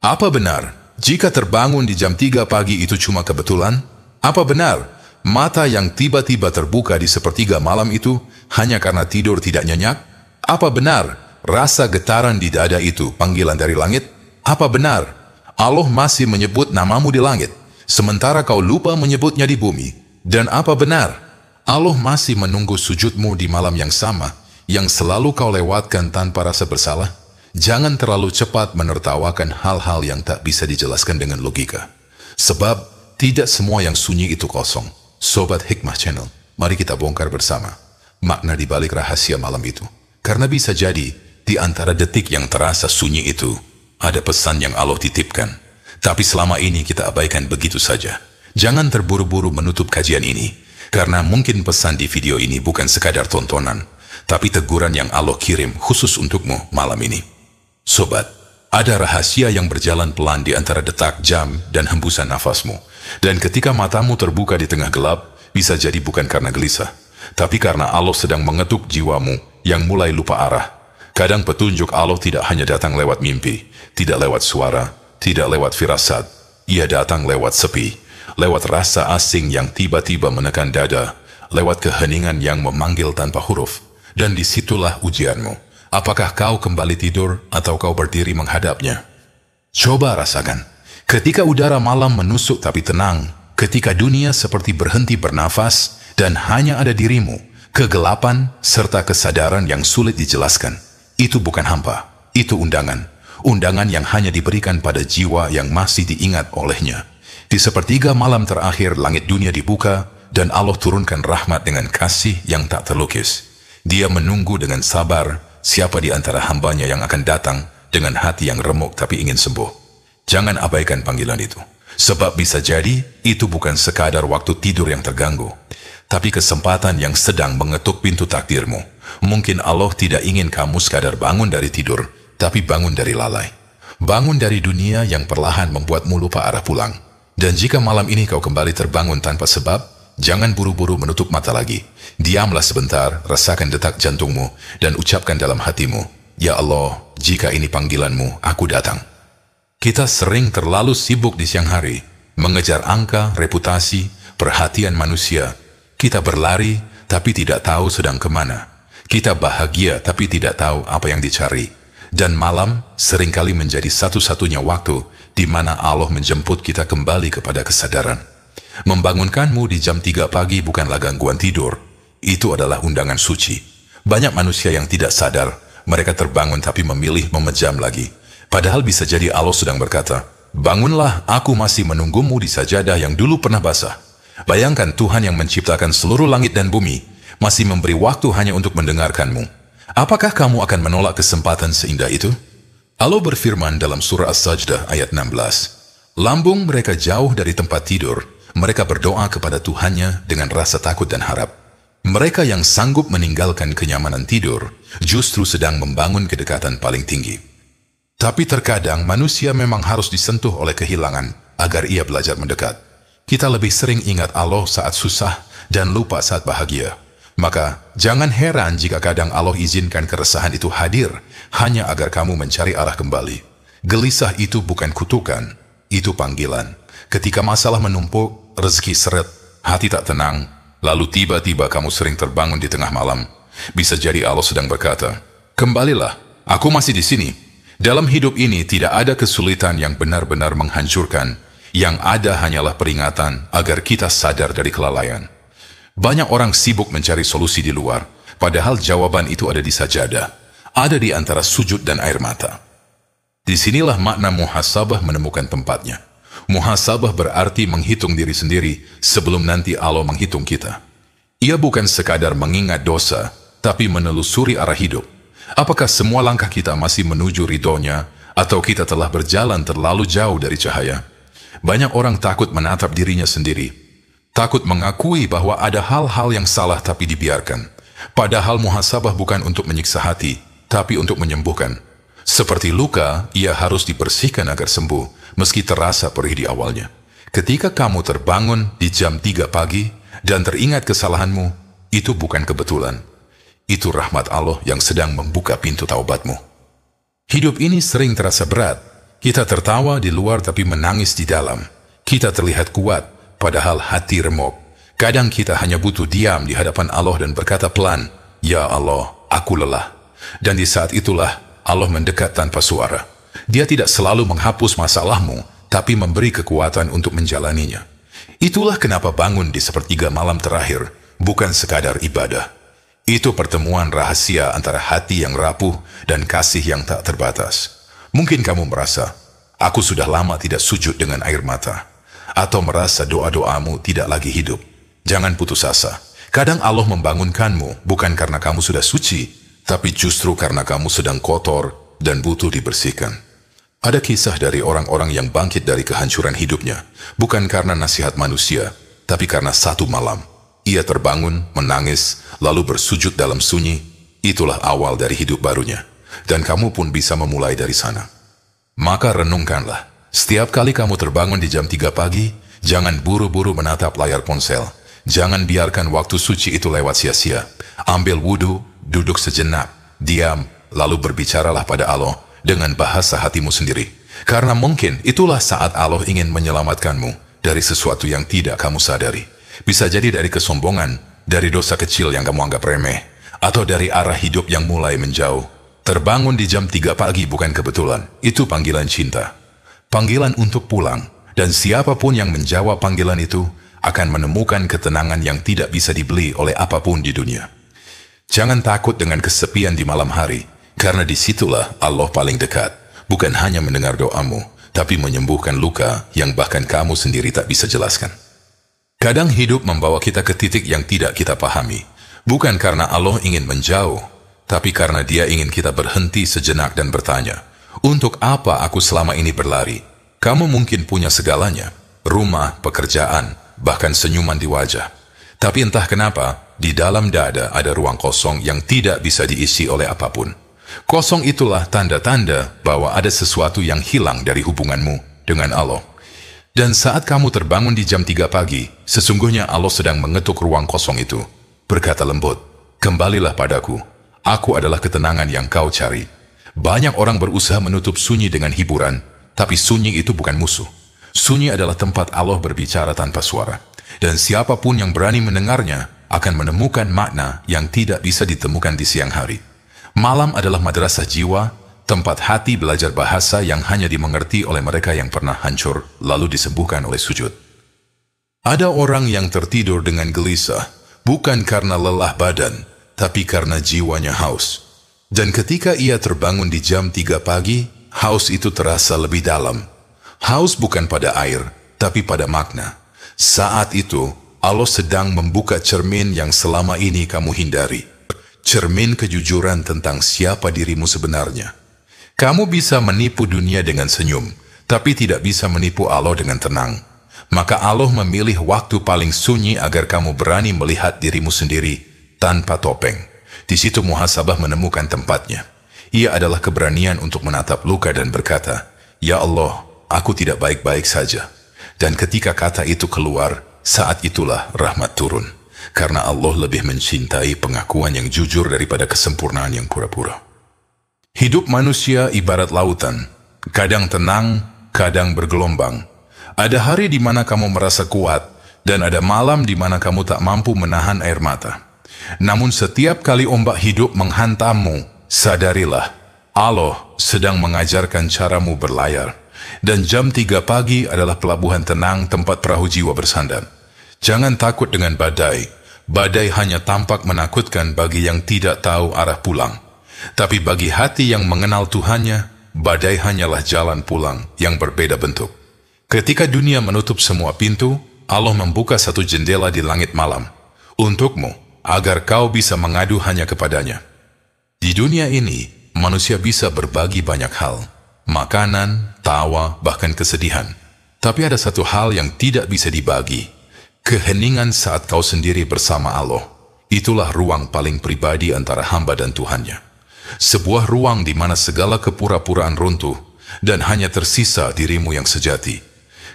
Apa benar, jika terbangun di jam 3 pagi itu cuma kebetulan? Apa benar, mata yang tiba-tiba terbuka di sepertiga malam itu hanya karena tidur tidak nyenyak? Apa benar, rasa getaran di dada itu panggilan dari langit? Apa benar, Allah masih menyebut namamu di langit, sementara kau lupa menyebutnya di bumi? Dan apa benar, Allah masih menunggu sujudmu di malam yang sama, yang selalu kau lewatkan tanpa rasa bersalah? Jangan terlalu cepat menertawakan hal-hal yang tak bisa dijelaskan dengan logika. Sebab, tidak semua yang sunyi itu kosong. Sobat Hikmah Channel, mari kita bongkar bersama makna di balik rahasia malam itu. Karena bisa jadi, di antara detik yang terasa sunyi itu, ada pesan yang Allah titipkan. Tapi selama ini kita abaikan begitu saja. Jangan terburu-buru menutup kajian ini, karena mungkin pesan di video ini bukan sekadar tontonan, tapi teguran yang Allah kirim khusus untukmu malam ini. Sobat, ada rahasia yang berjalan pelan di antara detak jam dan hembusan nafasmu. Dan ketika matamu terbuka di tengah gelap, bisa jadi bukan karena gelisah, tapi karena Allah sedang mengetuk jiwamu yang mulai lupa arah. Kadang petunjuk Allah tidak hanya datang lewat mimpi, tidak lewat suara, tidak lewat firasat. Ia datang lewat sepi, lewat rasa asing yang tiba-tiba menekan dada, lewat keheningan yang memanggil tanpa huruf. Dan disitulah ujianmu. Apakah kau kembali tidur atau kau berdiri menghadapnya? Coba rasakan. Ketika udara malam menusuk tapi tenang, ketika dunia seperti berhenti bernafas dan hanya ada dirimu, kegelapan serta kesadaran yang sulit dijelaskan. Itu bukan hampa, itu undangan. Undangan yang hanya diberikan pada jiwa yang masih diingat olehnya. Di sepertiga malam terakhir langit dunia dibuka dan Allah turunkan rahmat dengan kasih yang tak terlukis. Dia menunggu dengan sabar siapa di antara hambanya yang akan datang dengan hati yang remuk tapi ingin sembuh. Jangan abaikan panggilan itu. Sebab bisa jadi itu bukan sekadar waktu tidur yang terganggu, tapi kesempatan yang sedang mengetuk pintu takdirmu. Mungkin Allah tidak ingin kamu sekadar bangun dari tidur, tapi bangun dari lalai. Bangun dari dunia yang perlahan membuatmu lupa arah pulang. Dan jika malam ini kau kembali terbangun tanpa sebab, jangan buru-buru menutup mata lagi. Diamlah sebentar, rasakan detak jantungmu, dan ucapkan dalam hatimu, "Ya Allah, jika ini panggilanmu, aku datang." Kita sering terlalu sibuk di siang hari, mengejar angka, reputasi, perhatian manusia. Kita berlari, tapi tidak tahu sedang kemana. Kita bahagia, tapi tidak tahu apa yang dicari. Dan malam seringkali menjadi satu-satunya waktu di mana Allah menjemput kita kembali kepada kesadaran. Membangunkanmu di jam 3 pagi bukanlah gangguan tidur. Itu adalah undangan suci. Banyak manusia yang tidak sadar, mereka terbangun tapi memilih memejam lagi. Padahal bisa jadi Allah sedang berkata, "Bangunlah, aku masih menunggumu di sajadah yang dulu pernah basah." Bayangkan Tuhan yang menciptakan seluruh langit dan bumi, masih memberi waktu hanya untuk mendengarkanmu. Apakah kamu akan menolak kesempatan seindah itu? Allah berfirman dalam surah As-Sajdah ayat 16, "Lambung mereka jauh dari tempat tidur, mereka berdoa kepada Tuhannya dengan rasa takut dan harap." Mereka yang sanggup meninggalkan kenyamanan tidur, justru sedang membangun kedekatan paling tinggi. Tapi terkadang manusia memang harus disentuh oleh kehilangan agar ia belajar mendekat. Kita lebih sering ingat Allah saat susah dan lupa saat bahagia. Maka jangan heran jika kadang Allah izinkan keresahan itu hadir hanya agar kamu mencari arah kembali. Gelisah itu bukan kutukan, itu panggilan. Ketika masalah menumpuk, rezeki seret, hati tak tenang, lalu tiba-tiba kamu sering terbangun di tengah malam. Bisa jadi Allah sedang berkata, "Kembalilah, aku masih di sini." Dalam hidup ini tidak ada kesulitan yang benar-benar menghancurkan. Yang ada hanyalah peringatan agar kita sadar dari kelalaian. Banyak orang sibuk mencari solusi di luar, padahal jawaban itu ada di sajadah, ada di antara sujud dan air mata. Disinilah makna muhasabah menemukan tempatnya. Muhasabah berarti menghitung diri sendiri sebelum nanti Allah menghitung kita. Ia bukan sekadar mengingat dosa, tapi menelusuri arah hidup. Apakah semua langkah kita masih menuju ridhonya, atau kita telah berjalan terlalu jauh dari cahaya? Banyak orang takut menatap dirinya sendiri, takut mengakui bahwa ada hal-hal yang salah tapi dibiarkan. Padahal muhasabah bukan untuk menyiksa hati, tapi untuk menyembuhkan. Seperti luka, ia harus dibersihkan agar sembuh, meski terasa perih di awalnya. Ketika kamu terbangun di jam 3 pagi dan teringat kesalahanmu, itu bukan kebetulan. Itu rahmat Allah yang sedang membuka pintu taubatmu. Hidup ini sering terasa berat, Kita tertawa di luar tapi menangis di dalam. Kita terlihat kuat, padahal hati remuk. Kadang kita hanya butuh diam di hadapan Allah dan berkata pelan, "Ya Allah, aku lelah." Dan di saat itulah Allah mendekat tanpa suara. Dia tidak selalu menghapus masalahmu, tapi memberi kekuatan untuk menjalaninya. Itulah kenapa bangun di sepertiga malam terakhir bukan sekadar ibadah. Itu pertemuan rahasia antara hati yang rapuh dan kasih yang tak terbatas. Mungkin kamu merasa, aku sudah lama tidak sujud dengan air mata. Atau merasa doa-doamu tidak lagi hidup. Jangan putus asa. Kadang Allah membangunkanmu bukan karena kamu sudah suci, tapi justru karena kamu sedang kotor dan butuh dibersihkan. Ada kisah dari orang-orang yang bangkit dari kehancuran hidupnya, bukan karena nasihat manusia, tapi karena satu malam. Ia terbangun, menangis, lalu bersujud dalam sunyi. Itulah awal dari hidup barunya. Dan kamu pun bisa memulai dari sana. Maka renungkanlah. Setiap kali kamu terbangun di jam 3 pagi, jangan buru-buru menatap layar ponsel. Jangan biarkan waktu suci itu lewat sia-sia. Ambil wudu, duduk sejenak, diam, lalu berbicaralah pada Allah dengan bahasa hatimu sendiri. Karena mungkin itulah saat Allah ingin menyelamatkanmu dari sesuatu yang tidak kamu sadari. Bisa jadi dari kesombongan, dari dosa kecil yang kamu anggap remeh, atau dari arah hidup yang mulai menjauh. Terbangun di jam 3 pagi bukan kebetulan, itu panggilan cinta. Panggilan untuk pulang, dan siapapun yang menjawab panggilan itu akan menemukan ketenangan yang tidak bisa dibeli oleh apapun di dunia. Jangan takut dengan kesepian di malam hari, karena disitulah Allah paling dekat, bukan hanya mendengar doamu, tapi menyembuhkan luka yang bahkan kamu sendiri tak bisa jelaskan. Kadang hidup membawa kita ke titik yang tidak kita pahami, bukan karena Allah ingin menjauh, tapi karena Dia ingin kita berhenti sejenak dan bertanya, untuk apa aku selama ini berlari? Kamu mungkin punya segalanya, rumah, pekerjaan, bahkan senyuman di wajah. Tapi entah kenapa, di dalam dada ada ruang kosong yang tidak bisa diisi oleh apapun. Kosong itulah tanda-tanda bahwa ada sesuatu yang hilang dari hubunganmu dengan Allah. Dan saat kamu terbangun di jam 3 pagi, sesungguhnya Allah sedang mengetuk ruang kosong itu. Berkata lembut, kembalilah padaku, aku adalah ketenangan yang kau cari. Banyak orang berusaha menutup sunyi dengan hiburan, tapi sunyi itu bukan musuh. Sunyi adalah tempat Allah berbicara tanpa suara. Dan siapapun yang berani mendengarnya akan menemukan makna yang tidak bisa ditemukan di siang hari. Malam adalah madrasah jiwa, tempat hati belajar bahasa yang hanya dimengerti oleh mereka yang pernah hancur, lalu disembuhkan oleh sujud. Ada orang yang tertidur dengan gelisah, bukan karena lelah badan, tapi karena jiwanya haus. Dan ketika ia terbangun di jam 3 pagi, haus itu terasa lebih dalam. Haus bukan pada air, tapi pada makna. Saat itu, Allah sedang membuka cermin yang selama ini kamu hindari. Cermin kejujuran tentang siapa dirimu sebenarnya. Kamu bisa menipu dunia dengan senyum, tapi tidak bisa menipu Allah dengan tenang. Maka Allah memilih waktu paling sunyi agar kamu berani melihat dirimu sendiri tanpa topeng. Di situ muhasabah menemukan tempatnya. Ia adalah keberanian untuk menatap luka dan berkata, "Ya Allah, aku tidak baik-baik saja." Dan ketika kata itu keluar, saat itulah rahmat turun. Karena Allah lebih mencintai pengakuan yang jujur daripada kesempurnaan yang pura-pura. Hidup manusia ibarat lautan, kadang tenang, kadang bergelombang. Ada hari di mana kamu merasa kuat, dan ada malam di mana kamu tak mampu menahan air mata. Namun setiap kali ombak hidup menghantammu, sadarilah, Allah sedang mengajarkan caramu berlayar. Dan jam 3 pagi adalah pelabuhan tenang tempat perahu jiwa bersandar. Jangan takut dengan badai. Badai hanya tampak menakutkan bagi yang tidak tahu arah pulang. Tapi bagi hati yang mengenal Tuhannya, badai hanyalah jalan pulang yang berbeda bentuk. Ketika dunia menutup semua pintu, Allah membuka satu jendela di langit malam. Untukmu, agar kau bisa mengadu hanya kepadanya. Di dunia ini, manusia bisa berbagi banyak hal. Makanan, tawa, bahkan kesedihan. Tapi ada satu hal yang tidak bisa dibagi. Keheningan saat kau sendiri bersama Allah. Itulah ruang paling pribadi antara hamba dan Tuhannya. Sebuah ruang di mana segala kepura-puraan runtuh dan hanya tersisa dirimu yang sejati.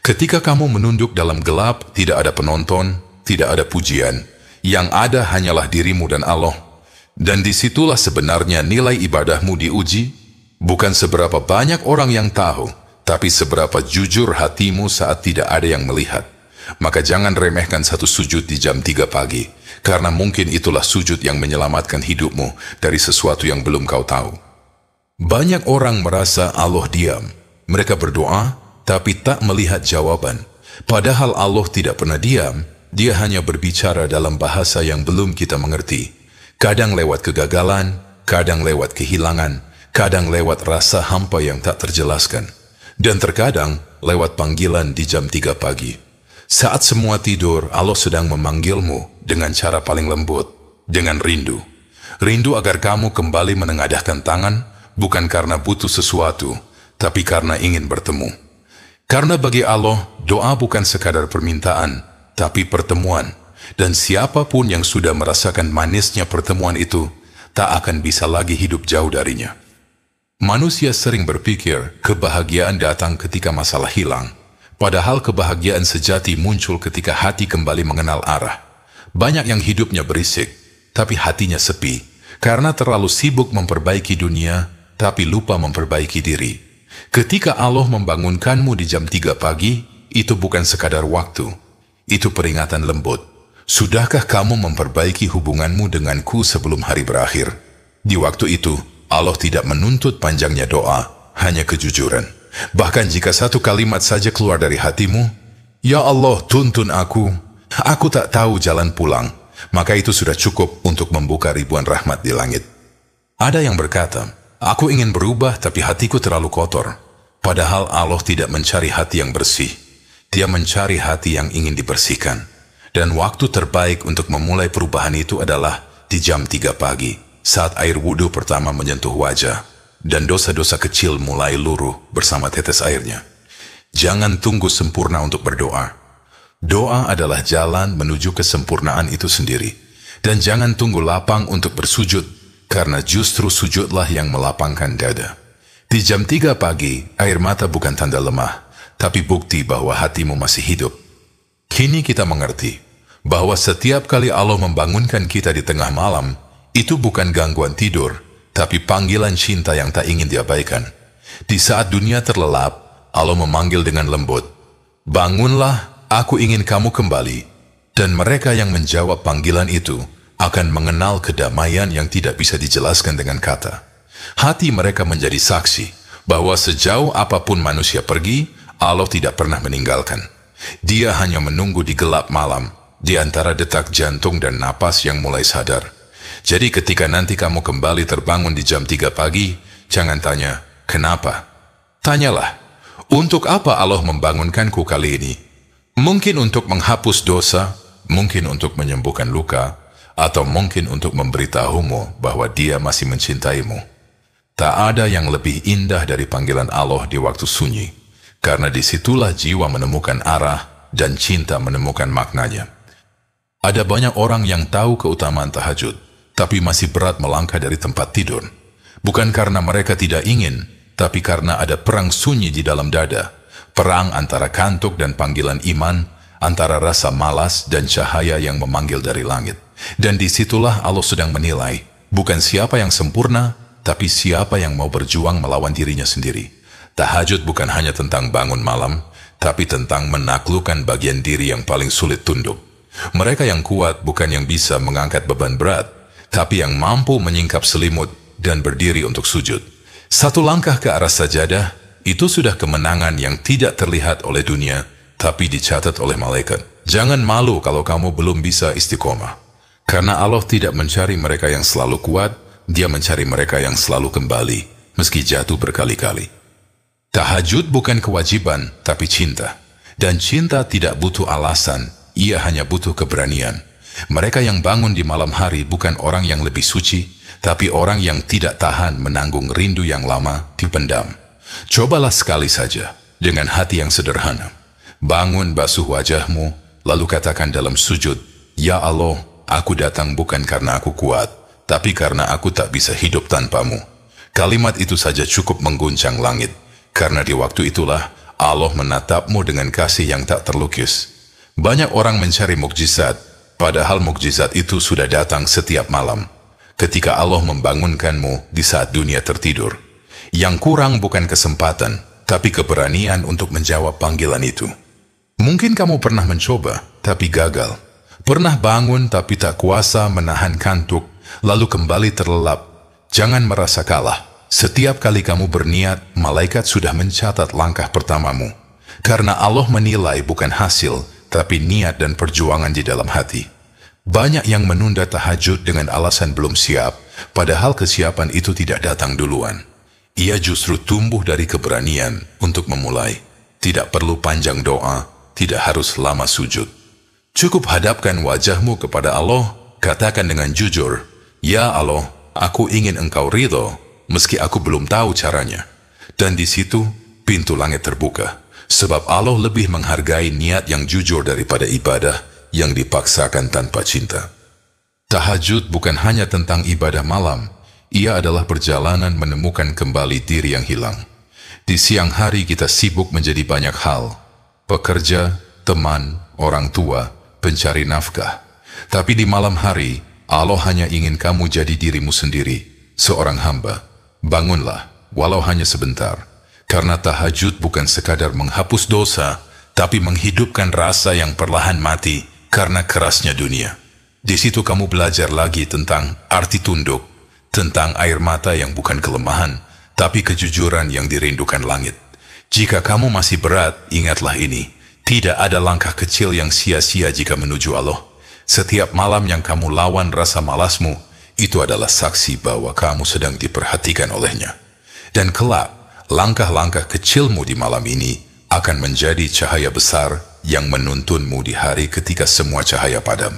Ketika kamu menunduk dalam gelap, tidak ada penonton, tidak ada pujian. Yang ada hanyalah dirimu dan Allah. Dan disitulah sebenarnya nilai ibadahmu diuji. Bukan seberapa banyak orang yang tahu, tapi seberapa jujur hatimu saat tidak ada yang melihat. Maka jangan remehkan satu sujud di jam 3 pagi, karena mungkin itulah sujud yang menyelamatkan hidupmu dari sesuatu yang belum kau tahu. Banyak orang merasa Allah diam. Mereka berdoa, tapi tak melihat jawaban. Padahal Allah tidak pernah diam, Dia hanya berbicara dalam bahasa yang belum kita mengerti. Kadang lewat kegagalan, kadang lewat kehilangan, kadang lewat rasa hampa yang tak terjelaskan. Dan terkadang lewat panggilan di jam 3 pagi. Saat semua tidur, Allah sedang memanggilmu dengan cara paling lembut, dengan rindu. Rindu agar kamu kembali menengadahkan tangan, bukan karena butuh sesuatu, tapi karena ingin bertemu. Karena bagi Allah, doa bukan sekadar permintaan, tapi pertemuan. Dan siapapun yang sudah merasakan manisnya pertemuan itu, tak akan bisa lagi hidup jauh darinya. Manusia sering berpikir kebahagiaan datang ketika masalah hilang, padahal kebahagiaan sejati muncul ketika hati kembali mengenal arah. Banyak yang hidupnya berisik, tapi hatinya sepi, karena terlalu sibuk memperbaiki dunia, tapi lupa memperbaiki diri. Ketika Allah membangunkanmu di jam 3 pagi, itu bukan sekadar waktu, itu peringatan lembut. Sudahkah kamu memperbaiki hubunganmu denganku sebelum hari berakhir? Di waktu itu, Allah tidak menuntut panjangnya doa, hanya kejujuran. Bahkan jika satu kalimat saja keluar dari hatimu, "Ya Allah, tuntun aku tak tahu jalan pulang," maka itu sudah cukup untuk membuka ribuan rahmat di langit. Ada yang berkata, "Aku ingin berubah tapi hatiku terlalu kotor." Padahal Allah tidak mencari hati yang bersih. Dia mencari hati yang ingin dibersihkan. Dan waktu terbaik untuk memulai perubahan itu adalah di jam 3 pagi, saat air wudhu pertama menyentuh wajah, dan dosa-dosa kecil mulai luruh bersama tetes airnya. Jangan tunggu sempurna untuk berdoa. Doa adalah jalan menuju kesempurnaan itu sendiri. Dan jangan tunggu lapang untuk bersujud, karena justru sujudlah yang melapangkan dada. Di jam 3 pagi, air mata bukan tanda lemah, tapi bukti bahwa hatimu masih hidup. Kini kita mengerti bahwa setiap kali Allah membangunkan kita di tengah malam, itu bukan gangguan tidur, tapi panggilan cinta yang tak ingin diabaikan. Di saat dunia terlelap, Allah memanggil dengan lembut, "Bangunlah, aku ingin kamu kembali." Dan mereka yang menjawab panggilan itu akan mengenal kedamaian yang tidak bisa dijelaskan dengan kata. Hati mereka menjadi saksi bahwa sejauh apapun manusia pergi, Allah tidak pernah meninggalkan. Dia hanya menunggu di gelap malam, di antara detak jantung dan napas yang mulai sadar. Jadi ketika nanti kamu kembali terbangun di jam 3 pagi, jangan tanya, "Kenapa?" Tanyalah, "Untuk apa Allah membangunkanku kali ini?" Mungkin untuk menghapus dosa, mungkin untuk menyembuhkan luka, atau mungkin untuk memberitahumu bahwa Dia masih mencintaimu. Tak ada yang lebih indah dari panggilan Allah di waktu sunyi, karena disitulah jiwa menemukan arah dan cinta menemukan maknanya. Ada banyak orang yang tahu keutamaan tahajud, tapi masih berat melangkah dari tempat tidur. Bukan karena mereka tidak ingin, tapi karena ada perang sunyi di dalam dada. Perang antara kantuk dan panggilan iman, antara rasa malas dan cahaya yang memanggil dari langit. Dan disitulah Allah sedang menilai, bukan siapa yang sempurna, tapi siapa yang mau berjuang melawan dirinya sendiri. Tahajud bukan hanya tentang bangun malam, tapi tentang menaklukkan bagian diri yang paling sulit tunduk. Mereka yang kuat bukan yang bisa mengangkat beban berat, tapi yang mampu menyingkap selimut dan berdiri untuk sujud. Satu langkah ke arah sajadah, itu sudah kemenangan yang tidak terlihat oleh dunia, tapi dicatat oleh malaikat. Jangan malu kalau kamu belum bisa istiqomah. Karena Allah tidak mencari mereka yang selalu kuat, Dia mencari mereka yang selalu kembali, meski jatuh berkali-kali. Tahajud bukan kewajiban, tapi cinta. Dan cinta tidak butuh alasan, ia hanya butuh keberanian. Mereka yang bangun di malam hari bukan orang yang lebih suci, tapi orang yang tidak tahan menanggung rindu yang lama dipendam. Cobalah sekali saja, dengan hati yang sederhana. Bangun, basuh wajahmu, lalu katakan dalam sujud, "Ya Allah, aku datang bukan karena aku kuat, tapi karena aku tak bisa hidup tanpamu." Kalimat itu saja cukup mengguncang langit, karena di waktu itulah Allah menatapmu dengan kasih yang tak terlukis. Banyak orang mencari mukjizat, padahal mukjizat itu sudah datang setiap malam, ketika Allah membangunkanmu di saat dunia tertidur. Yang kurang bukan kesempatan, tapi keberanian untuk menjawab panggilan itu. Mungkin kamu pernah mencoba, tapi gagal. Pernah bangun tapi tak kuasa menahan kantuk, lalu kembali terlelap. Jangan merasa kalah. Setiap kali kamu berniat, malaikat sudah mencatat langkah pertamamu. Karena Allah menilai bukan hasil, tapi niat dan perjuangan di dalam hati. Banyak yang menunda tahajud dengan alasan belum siap, padahal kesiapan itu tidak datang duluan. Ia justru tumbuh dari keberanian untuk memulai. Tidak perlu panjang doa, tidak harus lama sujud. Cukup hadapkan wajahmu kepada Allah, katakan dengan jujur, "Ya Allah, aku ingin Engkau ridho, meski aku belum tahu caranya." Dan di situ, pintu langit terbuka. Sebab Allah lebih menghargai niat yang jujur daripada ibadah yang dipaksakan tanpa cinta. Tahajud bukan hanya tentang ibadah malam, ia adalah perjalanan menemukan kembali diri yang hilang. Di siang hari kita sibuk menjadi banyak hal, pekerja, teman, orang tua, pencari nafkah. Tapi di malam hari, Allah hanya ingin kamu jadi dirimu sendiri, seorang hamba. Bangunlah, walau hanya sebentar. Karena tahajud bukan sekadar menghapus dosa, tapi menghidupkan rasa yang perlahan mati karena kerasnya dunia. Di situ kamu belajar lagi tentang arti tunduk, tentang air mata yang bukan kelemahan, tapi kejujuran yang dirindukan langit. Jika kamu masih berat, ingatlah ini. Tidak ada langkah kecil yang sia-sia jika menuju Allah. Setiap malam yang kamu lawan rasa malasmu, itu adalah saksi bahwa kamu sedang diperhatikan olehnya. Dan kelak, langkah-langkah kecilmu di malam ini akan menjadi cahaya besar yang menuntunmu di hari ketika semua cahaya padam.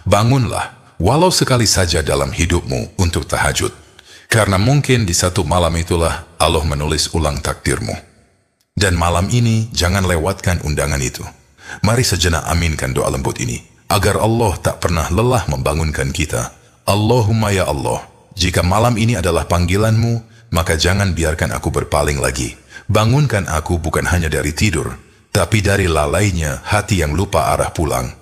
Bangunlah, walau sekali saja dalam hidupmu untuk tahajud. Karena mungkin di satu malam itulah Allah menulis ulang takdirmu. Dan malam ini jangan lewatkan undangan itu. Mari sejenak aminkan doa lembut ini, agar Allah tak pernah lelah membangunkan kita. Allahumma ya Allah, jika malam ini adalah panggilanmu, maka jangan biarkan aku berpaling lagi. Bangunkan aku bukan hanya dari tidur, tapi dari lalainya hati yang lupa arah pulang.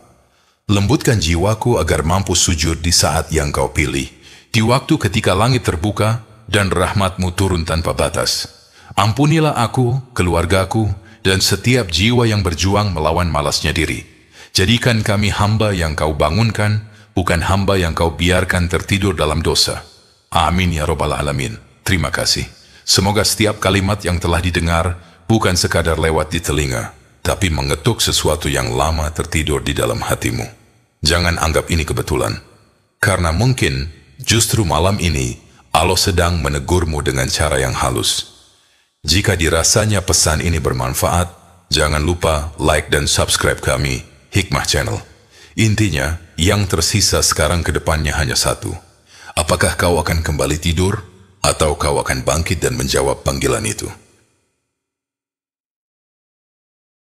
Lembutkan jiwaku agar mampu sujud di saat yang kau pilih, di waktu ketika langit terbuka dan rahmatmu turun tanpa batas. Ampunilah aku, keluargaku, dan setiap jiwa yang berjuang melawan malasnya diri. Jadikan kami hamba yang kau bangunkan, bukan hamba yang kau biarkan tertidur dalam dosa. Amin ya Rabbal Alamin. Terima kasih. Semoga setiap kalimat yang telah didengar bukan sekadar lewat di telinga, tapi mengetuk sesuatu yang lama tertidur di dalam hatimu. Jangan anggap ini kebetulan, karena mungkin justru malam ini Allah sedang menegurmu dengan cara yang halus. Jika dirasanya pesan ini bermanfaat, jangan lupa like dan subscribe kami, Hikmah Channel. Intinya, yang tersisa sekarang ke depannya hanya satu. Apakah kau akan kembali tidur, atau kau akan bangkit dan menjawab panggilan itu?